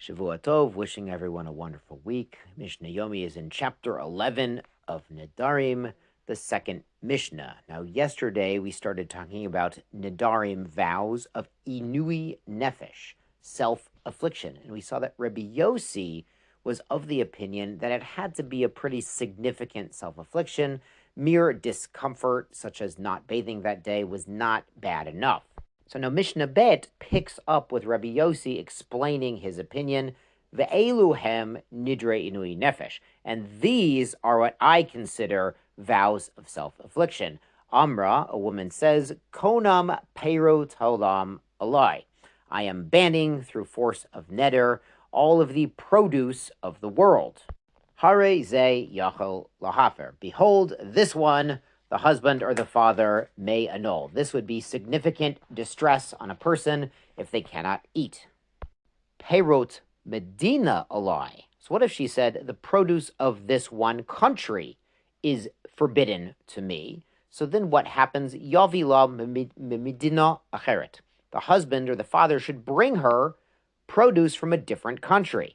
Shavua Tov, wishing everyone a wonderful week. Mishnah Yomi is in chapter 11 of Nedarim, the second Mishnah. Now, yesterday we started talking about Nedarim, vows of inui nefesh, self-affliction. And we saw that Rabbi Yossi was of the opinion that it had to be a pretty significant self-affliction. Mere discomfort, such as not bathing that day, was not bad enough. So now Mishnah Bet picks up with Rabbi Yossi explaining his opinion, Ve'elu hem nidre inui nefesh, and these are what I consider vows of self-affliction. Amra, a woman says, Konam peirot haolam alai. I am banning through force of neder all of the produce of the world. Hare ze yachol lahafer. Behold, this one the husband or the father may annul. This would be significant distress on a person if they cannot eat. Perot medina alai. So what if she said, the produce of this one country is forbidden to me? So then what happens? Yavila medina acheret. The husband or the father should bring her produce from a different country.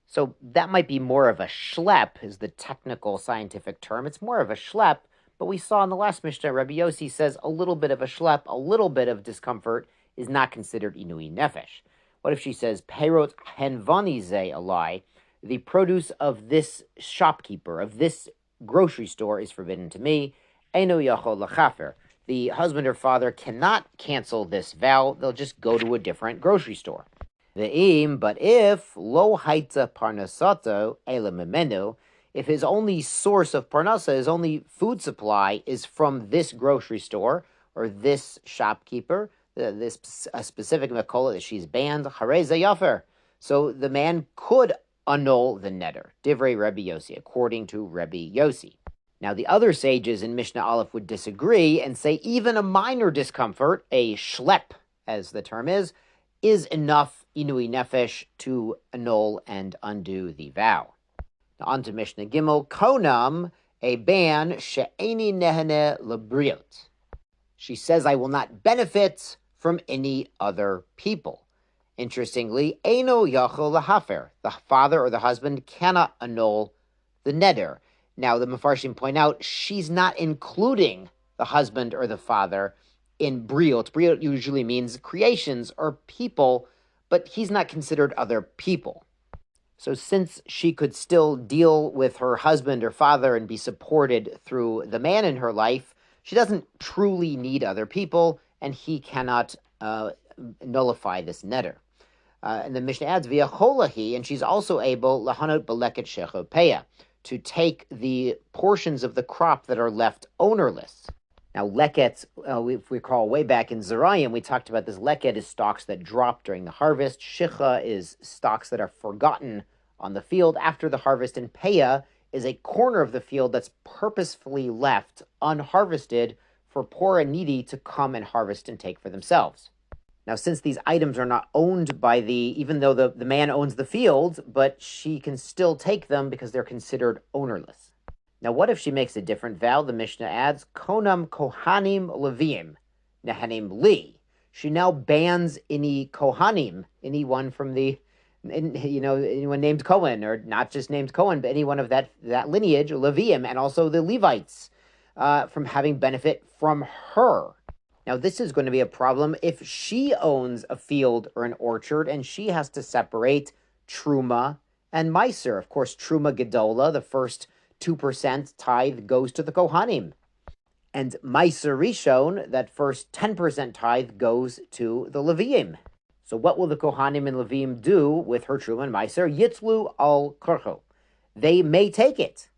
So that might be more of a schlep, is the technical scientific term. It's more of a schlep. But we saw in the last Mishnah, Rabbi Yossi says a little bit of a schlep, a little bit of discomfort is not considered inui nefesh. What if she says, Perot henvani ze alai, the produce of this shopkeeper, of this grocery store is forbidden to me, eno yachol lachafer. The husband or father cannot cancel this vow, they'll just go to a different grocery store. Ve'im, but if lo haita parnasato ele memenu, if his only source of parnasa, his only food supply, is from this grocery store or this shopkeeper, this specific mekola that she's banned, harei zayafer. So the man could annul the neder, divrei Rabbi Yossi, according to Rabbi Yossi. Now the other sages in Mishnah Aleph would disagree and say even a minor discomfort, a schlep, as the term is enough inui nefesh to annul and undo the vow. Now on to Mishnah Gimel, Konam, a ban, she'eni nehene lebriot. She says, I will not benefit from any other people. Interestingly, eno yachol lahafer. The father or the husband cannot annul the neder. Now, the Mefarshim point out, she's not including the husband or the father in briot. Briot usually means creations or people, but he's not considered other people. So since she could still deal with her husband or father and be supported through the man in her life, she doesn't truly need other people, and he cannot nullify this neder. And the Mishnah adds, via cholahi, and she's also able, lahanot beleket shechopeya, to take the portions of the crop that are left ownerless. Now, leket, if we recall way back in Zerayim, we talked about this. Leket is stalks that drop during the harvest. Shicha is stalks that are forgotten on the field after the harvest. And peya is a corner of the field that's purposefully left unharvested for poor and needy to come and harvest and take for themselves. Now, since these items are not owned by even though the man owns the field, but she can still take them because they're considered ownerless. Now, what if she makes a different vow? The Mishnah adds, Konam Cohanim Leviim, Nehanim li. She now bans any Cohanim, anyone from anyone named Cohen, or not just named Cohen, but anyone of that lineage, Leviim, and also the Levites, from having benefit from her. Now, this is going to be a problem if she owns a field or an orchard, and she has to separate Truma and Meiser. Of course, Truma Gedola, the first 2% tithe, goes to the Cohanim. And Meiser Rishon, that first 10% tithe, goes to the Leviim. So what will the Cohanim and Leviim do with her Truma and Meiser? Yitzlu al korcho. They may take it,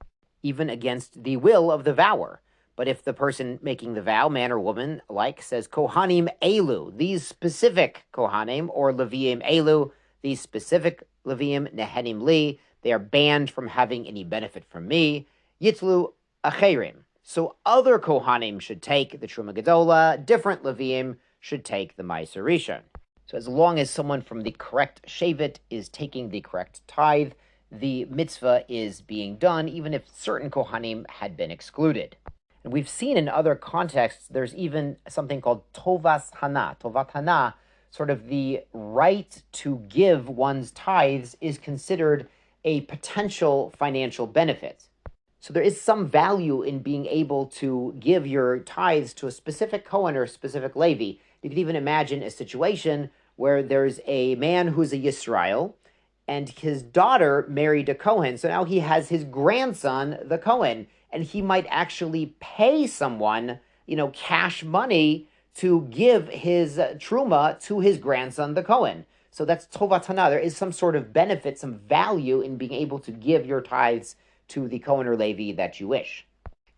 even against the will of the vower. But if the person making the vow, man or woman alike, says Cohanim elu, these specific Cohanim, or Leviim elu, these specific Leviim, nehenim li, they are banned from having any benefit from me. Yitzlu acherim. So other Kohanim should take the Truma Gedola, different Leviim should take the Meiser Rishon. So as long as someone from the correct Shevet is taking the correct tithe, the mitzvah is being done, even if certain Kohanim had been excluded. And we've seen in other contexts, there's even something called Tovas Hana, Tovat Hana, sort of the right to give one's tithes is considered a potential financial benefit. So there is some value in being able to give your tithes to a specific Cohen or a specific Levi. You could even imagine a situation where there's a man who's a Yisrael, and his daughter married a Cohen. So now he has his grandson, the Cohen, and he might actually pay someone, cash money to give his truma to his grandson, the Cohen. So that's Tovat Hana. There is some sort of benefit, some value in being able to give your tithes to the Cohen or Levi that you wish.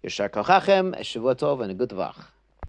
Yashar Kochachem, Shavua Tov, and a good Vach.